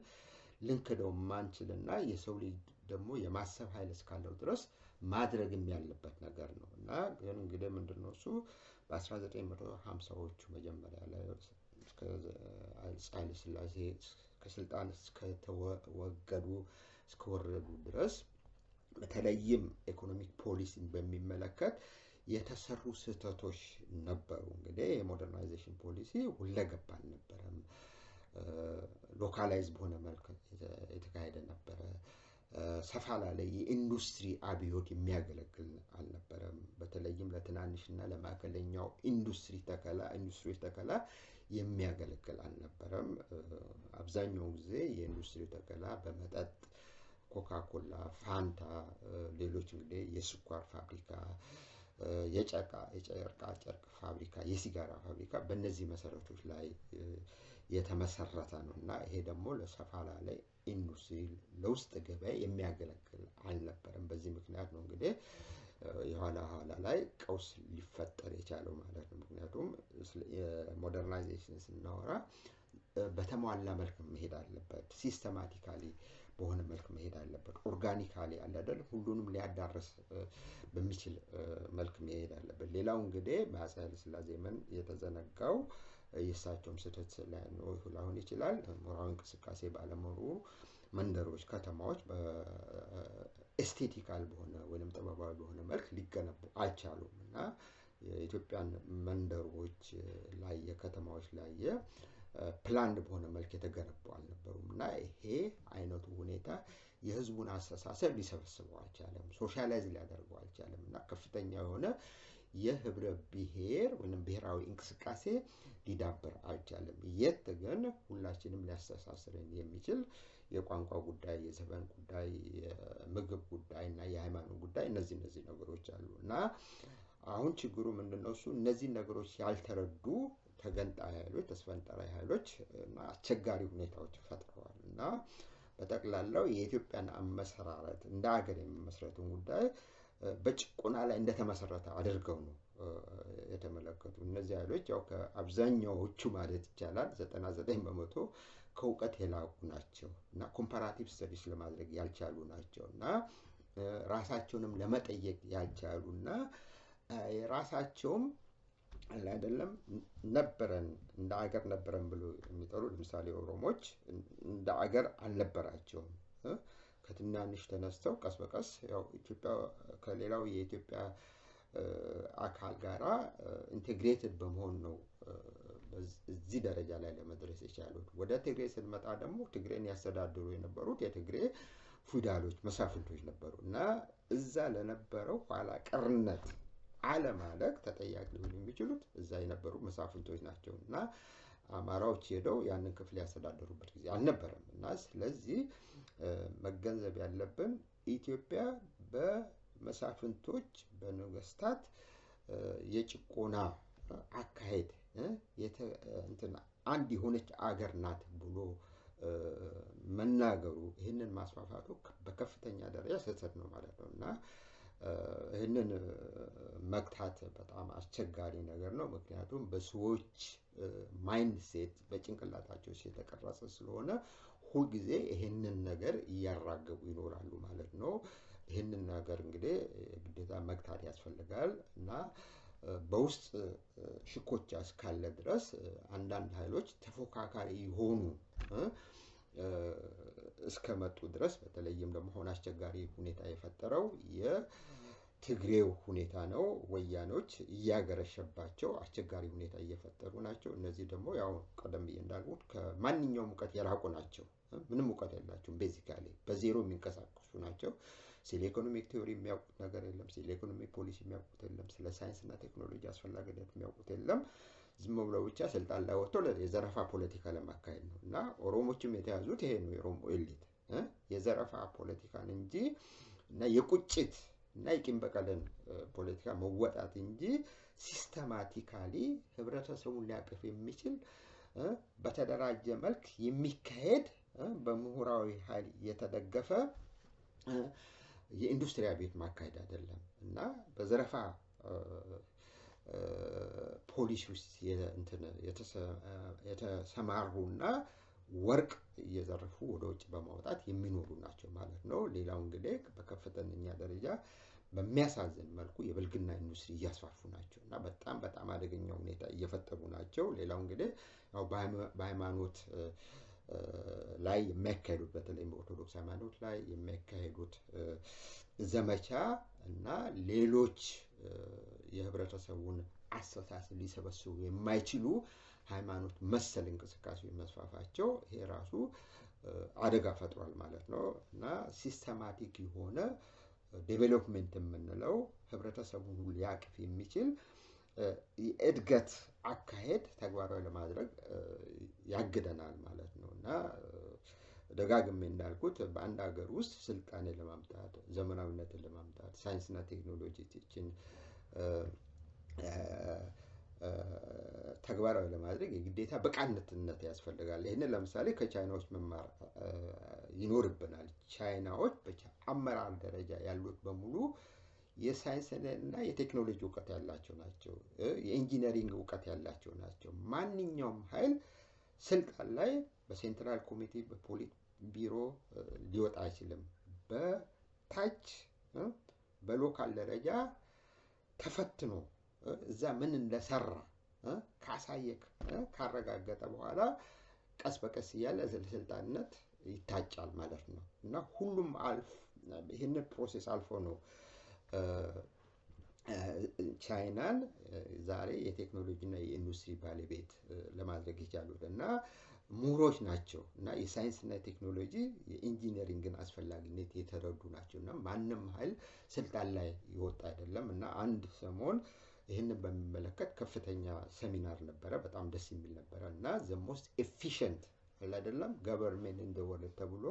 ልንክደው ማንችልና የሰው ልጅ ደግሞ የማሰብ ኃይል እስካለው ድረስ ማድረግም ያለበት ነገር ነው እና ግን እንግዲህ ምንድነው እሱ በ1950ዎቹ መጀመሪያ ላይ እስከ ኃይለ ሥላሴ ከስልጣን እስከወረዱ ድረስ በተለይም ኢኮኖሚክ ፖሊሲን በሚመለከት የተሰሩ ስህተቶች ነበሩ። እንግዲህ የሞደርናይዜሽን ፖሊሲ ሁለገብ አልነበረም። ሎካላይዝ በሆነ መልክ የተካሄደ ነበረ። ሰፋ ላለ የኢንዱስትሪ አብዮት የሚያገለግል አልነበረም። በተለይም ለትናንሽና ለማዕከለኛው ኢንዱስትሪ ተከላ የሚያገለግል አልነበረም። አብዛኛው ጊዜ የኢንዱስትሪ ተከላ በመጠጥ ኮካኮላ፣ ፋንታ፣ ሌሎች እንግዲህ የስኳር ፋብሪካ፣ የጨርቃ ጨርቅ ፋብሪካ፣ የሲጋራ ፋብሪካ በእነዚህ መሰረቶች ላይ የተመሰረተ ነው እና ይሄ ደግሞ ለሰፋ ላለ ኢንዱስትሪ ለውስጥ ገበያ የሚያገለግል አልነበረም። በዚህ ምክንያት ነው እንግዲህ የኋላ ላይ ቀውስ ሊፈጠር የቻለው ማለት ነው። ምክንያቱም ሞደርናይዜሽን ስናወራ በተሟላ መልክ መሄድ አለበት። ሲስተማቲካሊ በሆነ መልክ መሄድ አለበት። ኦርጋኒካሊ አለ አይደል ሁሉንም ሊያዳርስ በሚችል መልክ መሄድ አለበት። ሌላው እንግዲህ በአፄ ኃይለ ሥላሴ ዘመን የተዘነጋው የእሳቸውም ስህተት ላይሆን ይችላል። ምሁራዊ እንቅስቃሴ ባለመኖሩ መንደሮች፣ ከተማዎች በኤስቴቲካል በሆነ ወይም ጥበባዊ በሆነ መልክ ሊገነቡ አልቻሉም እና የኢትዮጵያን መንደሮች ላይ የከተማዎች ላይ ፕላንድ በሆነ መልክ የተገነቡ አልነበሩም እና ይሄ አይነቱ ሁኔታ የህዝቡን አስተሳሰብ ሊሰበስበው አልቻለም፣ ሶሻላይዝ ሊያደርገው አልቻለም እና ከፍተኛ የሆነ የህብረ ብሔር ወይም ብሔራዊ እንቅስቃሴ ሊዳብር አልቻለም። የት ግን ሁላችንም ሊያስተሳስረን የሚችል የቋንቋ ጉዳይ፣ የዘፈን ጉዳይ፣ የምግብ ጉዳይ እና የሃይማኖት ጉዳይ እነዚህ ነገሮች አሉ እና አሁን ችግሩ ምንድነው? እሱ እነዚህ ነገሮች ያልተረዱ ተገንጣይ ኃይሎች፣ ተስፈንጣሪ ኃይሎች እና አስቸጋሪ ሁኔታዎች ፈጥረዋል እና በጠቅላላው የኢትዮጵያን አመሰራረት እንደ ሀገር የመመስረቱን ጉዳይ በጭቆና ላይ እንደተመሰረተ አድርገው ነው የተመለከቱ። እነዚህ ኃይሎች ያው ከአብዛኛዎቹ ማለት ይቻላል 99% ከእውቀት የላቁ ናቸው እና ኮምፓራቲቭ ስተዲስ ለማድረግ ያልቻሉ ናቸው እና ራሳቸውንም ለመጠየቅ ያልቻሉ እና የራሳቸውም አይደለም ነበረን እንደ ሀገር ነበረን ብሎ የሚጠሩ ለምሳሌ ኦሮሞች እንደ ሀገር አልነበራቸውም። ከትናንሽ ተነስተው ቀስ በቀስ ያው ኢትዮጵያ ከሌላው የኢትዮጵያ አካል ጋራ ኢንቴግሬትድ በመሆን ነው እዚህ ደረጃ ላይ ለመድረስ የቻሉት። ወደ ትግሬ ስንመጣ ደግሞ ትግሬን ያስተዳድሩ የነበሩት የትግሬ ፊውዳሎች መሳፍንቶች ነበሩ እና እዛ ለነበረው ኋላ ቀርነት አለማለቅ ተጠያቂ ሊሆኑ የሚችሉት እዛ የነበሩ መሳፍንቶች ናቸው እና አማራዎች ሄደው ያንን ክፍል ያስተዳደሩበት ጊዜ አልነበረም እና ስለዚህ መገንዘብ ያለብን ኢትዮጵያ በመሳፍንቶች በነገስታት የጭቆና አካሄድ አንድ የሆነች አገር ናት ብሎ መናገሩ ይህንን ማስፋፋቱ በከፍተኛ ደረጃ ስህተት ነው ማለት ነው እና ይህንን መግታት በጣም አስቸጋሪ ነገር ነው። ምክንያቱም በሰዎች ማይንድ ሴት በጭንቅላታቸው የተቀረጸ ስለሆነ ሁልጊዜ ይህንን ነገር እያራገቡ ይኖራሉ ማለት ነው። ይህንን ነገር እንግዲህ ግዴታ መግታት ያስፈልጋል እና በውስጥ ሽኮቻ እስካለ ድረስ አንዳንድ ኃይሎች ተፎካካሪ የሆኑ እስከመጡ ድረስ በተለይም ደግሞ አሁን አስቸጋሪ ሁኔታ የፈጠረው የትግሬው ሁኔታ ነው። ወያኖች እያገረሸባቸው አስቸጋሪ ሁኔታ እየፈጠሩ ናቸው። እነዚህ ደግሞ ያው ቀደም ብዬ እንዳልኩት ከማንኛውም እውቀት የራቁ ናቸው። ምንም እውቀት የላቸውም። ቤዚካሊ በዜሮ የሚንቀሳቀሱ ናቸው። ስለ ኢኮኖሚክ ቲዮሪ የሚያውቁት ነገር የለም። ስለ ኢኮኖሚክ ፖሊሲ የሚያውቁት የለም። ስለ ሳይንስና ቴክኖሎጂ አስፈላጊነት የሚያውቁት የለም። ዝም ብለው ብቻ ስልጣን ላይ ወጥተው የዘረፋ ፖለቲካ ለማካሄድ ነው እና ኦሮሞችም የተያዙት ይሄ ነው። የኦሮሞ ኤሊት የዘረፋ ፖለቲካን እንጂ እና የቁጭት እና የቂም በቀልን ፖለቲካ መወጣት እንጂ ሲስተማቲካሊ ህብረተሰቡን ሊያቅፍ የሚችል በተደራጀ መልክ የሚካሄድ በምሁራዊ ኃይል የተደገፈ የኢንዱስትሪ ቤት ማካሄድ አይደለም እና በዘረፋ ፖሊሲ ውስጥ የተሰማሩና ወርቅ እየዘረፉ ወደ ውጭ በማውጣት የሚኖሩ ናቸው ማለት ነው። ሌላው እንግዲህ በከፍተኛ ደረጃ በሚያሳዝን መልኩ የብልግና ኢንዱስትሪ እያስፋፉ ናቸው እና በጣም አደገኛ ሁኔታ እየፈጠሩ ናቸው። ሌላው እንግዲህ ያው በሃይማኖት ላይ የሚያካሂዱት በተለይ በኦርቶዶክስ ሃይማኖት ላይ የሚያካሂዱት ዘመቻ እና ሌሎች የህብረተሰቡን አስተሳሰብ ሊሰበስቡ የማይችሉ ሃይማኖት መሰል እንቅስቃሴዎች መስፋፋቸው ይሄ ራሱ አደጋ ፈጥሯል ማለት ነው እና ሲስተማቲክ የሆነ ዴቨሎፕመንት የምንለው ህብረተሰቡን ሊያቅፍ የሚችል የእድገት አካሄድ ተግባራዊ ለማድረግ ያግደናል ማለት ነው እና ደጋግሜ እንዳልኩት በአንድ ሀገር ውስጥ ስልጣኔ ለማምጣት ዘመናዊነትን ለማምጣት ሳይንስና ቴክኖሎጂዎችን ተግባራዊ ለማድረግ የግዴታ ብቃትነት ያስፈልጋል። ይሄንን ለምሳሌ ከቻይናዎች መማር ይኖርብናል። ቻይናዎች በአመራር ደረጃ ያሉት በሙሉ የሳይንስና የቴክኖሎጂ እውቀት ያላቸው ናቸው። የኢንጂነሪንግ እውቀት ያላቸው ናቸው። ማንኛውም ኃይል ስልጣን ላይ በሴንትራል ኮሚቴ በፖሊት ቢሮ ሊወጣ አይችልም። በታች በሎካል ደረጃ ተፈትኖ እዛ ምን እንደሰራ ካሳየክ ካረጋገጠ በኋላ ቀስ በቀስ እያለ ስልጣንነት ይታጫል ማለት ነው እና ሁሉም ይህን ፕሮሴስ አልፎ ነው ቻይናን ዛሬ የቴክኖሎጂና የኢንዱስትሪ ባለቤት ለማድረግ የቻሉት እና ምሁሮች ናቸው እና የሳይንስና ቴክኖሎጂ የኢንጂነሪንግን አስፈላጊነት የተረዱ ናቸው እና ማንም ኃይል ስልጣን ላይ ይወጣ አይደለም እና አንድ ሰሞን ይህንን በሚመለከት ከፍተኛ ሴሚናር ነበረ። በጣም ደስ የሚል ነበረ እና the most efficient አይደለም ገቨርንመንት ኢን ዘ ወርልድ ተብሎ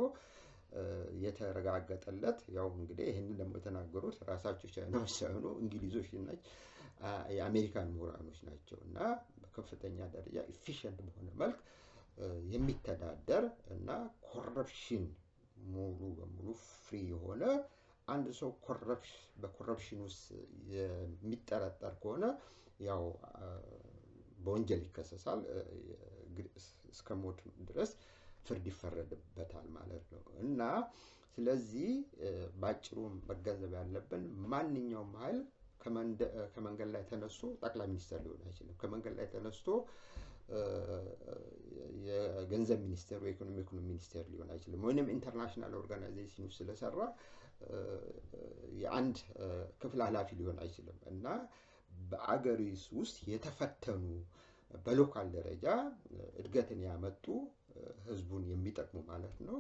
የተረጋገጠለት ያው እንግዲህ ይህንን ደግሞ የተናገሩት ራሳቸው ቻይናዎች ሳይሆኑ እንግሊዞች ናቸው፣ የአሜሪካን ምሁራኖች ናቸው እና በከፍተኛ ደረጃ ኢፊሽንት በሆነ መልክ የሚተዳደር እና ኮረፕሽን ሙሉ በሙሉ ፍሪ የሆነ አንድ ሰው በኮረፕሽን ውስጥ የሚጠረጠር ከሆነ ያው በወንጀል ይከሰሳል፣ እስከ ሞት ድረስ ፍርድ ይፈረድበታል ማለት ነው እና ስለዚህ ባጭሩ መገንዘብ ያለብን ማንኛውም ኃይል ከመንገድ ላይ ተነስቶ ጠቅላይ ሚኒስትር ሊሆን አይችልም። ከመንገድ ላይ ተነስቶ የገንዘብ ሚኒስትር ወይ ኢኮኖሚ ሚኒስትር ሊሆን አይችልም። ወይንም ኢንተርናሽናል ኦርጋናይዜሽን ውስጥ ስለሰራ የአንድ ክፍል ኃላፊ ሊሆን አይችልም እና በአገሪቱ ውስጥ የተፈተኑ በሎካል ደረጃ እድገትን ያመጡ ህዝቡን የሚጠቅሙ ማለት ነው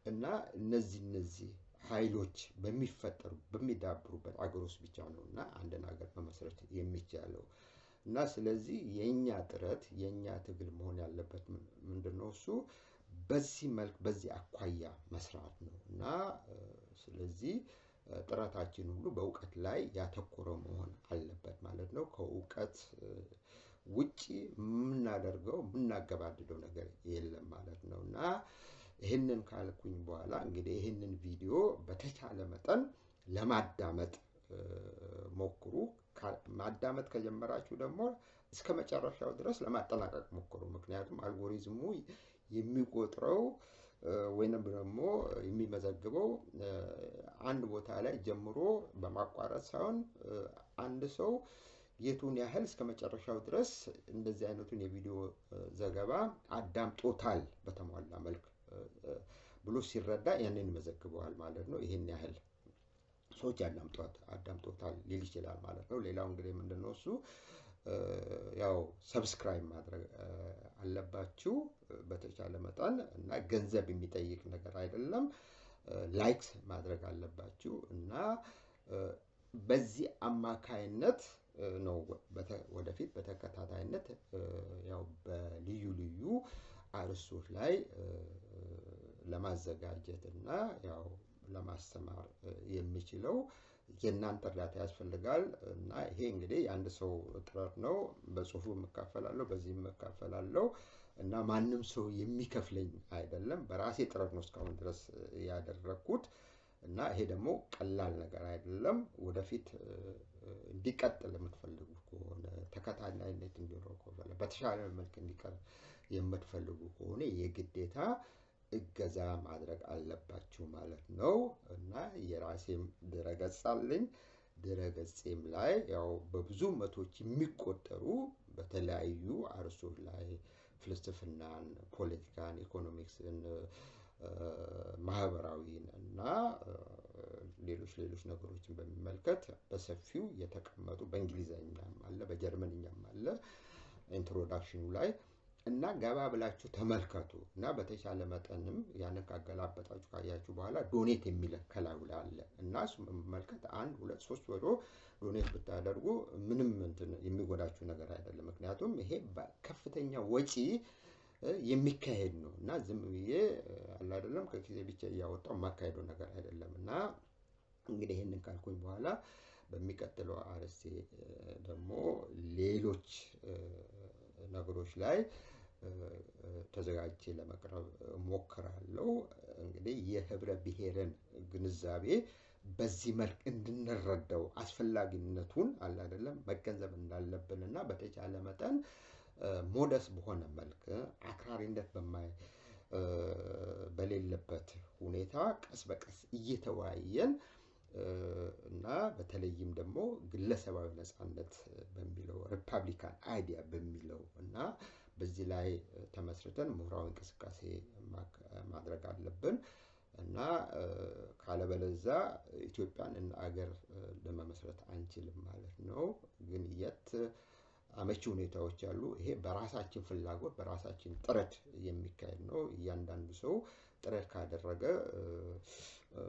እና እነዚህ ኃይሎች በሚዳብሩበት አገር ውስጥ ብቻ ነው እና አንድን ሀገር መመስረት የሚቻለው እና ስለዚህ የኛ ጥረት የኛ ትግል መሆን ያለበት ምንድነው እሱ በዚህ መልክ በዚህ አኳያ መስራት ነው እና ስለዚህ ጥረታችን ሁሉ በእውቀት ላይ ያተኮረ መሆን አለበት ማለት ነው። ከእውቀት ውጪ የምናደርገው የምናገባድደው ነገር የለም ማለት ነው እና ይህንን ካልኩኝ በኋላ እንግዲህ ይህንን ቪዲዮ በተቻለ መጠን ለማዳመጥ ሞክሩ። ማዳመጥ ከጀመራችሁ ደግሞ እስከ መጨረሻው ድረስ ለማጠናቀቅ ሞክሩ። ምክንያቱም አልጎሪዝሙ የሚቆጥረው ወይንም ደግሞ የሚመዘግበው አንድ ቦታ ላይ ጀምሮ በማቋረጥ ሳይሆን አንድ ሰው የቱን ያህል እስከ መጨረሻው ድረስ እንደዚህ አይነቱን የቪዲዮ ዘገባ አዳምጦታል በተሟላ መልክ ብሎ ሲረዳ ያንን ይመዘግበዋል ማለት ነው። ይሄን ያህል ሰዎች አዳምጦታል ሊል ይችላል ማለት ነው። ሌላው እንግዲህ ምንድነው እሱ ያው ሰብስክራይብ ማድረግ አለባችሁ በተቻለ መጠን እና ገንዘብ የሚጠይቅ ነገር አይደለም። ላይክ ማድረግ አለባችሁ እና በዚህ አማካይነት ነው ወደፊት በተከታታይነት ያው በልዩ ልዩ አርዕስቶች ላይ ለማዘጋጀት እና ያው ለማስተማር የሚችለው የእናንተ እርዳታ ያስፈልጋል እና ይሄ እንግዲህ የአንድ ሰው ጥረት ነው። በጽሁፉ መካፈላለሁ፣ በዚህ መካፈላለሁ እና ማንም ሰው የሚከፍለኝ አይደለም። በራሴ ጥረት ነው እስካሁን ድረስ ያደረኩት እና ይሄ ደግሞ ቀላል ነገር አይደለም። ወደፊት እንዲቀጥል የምትፈልጉ ከሆነ ተከታታይነት እንዲኖረው ከሆነ በተሻለ መልክ እንዲቀር የምትፈልጉ ከሆነ የግዴታ እገዛ ማድረግ አለባችሁ ማለት ነው እና የራሴም ድረገጽ አለኝ። ድረገጽም ላይ ያው በብዙ መቶች የሚቆጠሩ በተለያዩ አርዕስቶች ላይ ፍልስፍናን፣ ፖለቲካን፣ ኢኮኖሚክስን፣ ማህበራዊ እና ሌሎች ነገሮችን በሚመለከት በሰፊው የተቀመጡ በእንግሊዘኛም አለ በጀርመንኛም አለ ኢንትሮዳክሽኑ ላይ እና ገባ ብላችሁ ተመልከቱ እና በተቻለ መጠንም ያንን ካገላበጣችሁ ካያችሁ በኋላ ዶኔት የሚል ከላዩ ላይ አለ እና እሱ መመልከት 1 2 3 ወሮ ዶኔት ብታደርጉ ምንም የሚጎዳችሁ ነገር አይደለም። ምክንያቱም ይሄ ከፍተኛ ወጪ የሚካሄድ ነው እና ዝም ብዬ አለ አይደለም ከጊዜ ብቻ እያወጣው ማካሄደው ነገር አይደለም እና እንግዲህ ይሄንን ካልኩኝ በኋላ በሚቀጥለው አርዕስቴ ደግሞ ሌሎች ነገሮች ላይ ተዘጋጅቼ ለመቅረብ ሞክራለሁ። እንግዲህ የህብረ ብሔርን ግንዛቤ በዚህ መልክ እንድንረዳው አስፈላጊነቱን አለ አይደለም መገንዘብ እንዳለብን እና በተቻለ መጠን ሞደስ በሆነ መልክ አክራሪነት በሌለበት ሁኔታ ቀስ በቀስ እየተወያየን እና በተለይም ደግሞ ግለሰባዊ ነፃነት በሚለው ሪፐብሊካን አይዲያ በሚለው እና በዚህ ላይ ተመስርተን ምሁራዊ እንቅስቃሴ ማድረግ አለብን እና ካለበለዛ ኢትዮጵያን እንደ አገር ለመመስረት አንችልም ማለት ነው። ግን አመቺ ሁኔታዎች አሉ። ይሄ በራሳችን ፍላጎት በራሳችን ጥረት የሚካሄድ ነው። እያንዳንዱ ሰው ጥረት ካደረገ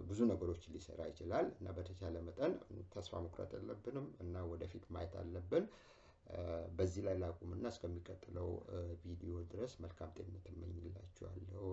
ብዙ ነገሮችን ሊሰራ ይችላል እና በተቻለ መጠን ተስፋ መቁረጥ የለብንም እና ወደፊት ማየት አለብን። በዚህ ላይ ላቁምና እስከሚቀጥለው ቪዲዮ ድረስ መልካም ጤንነት እመኝላችኋለሁ።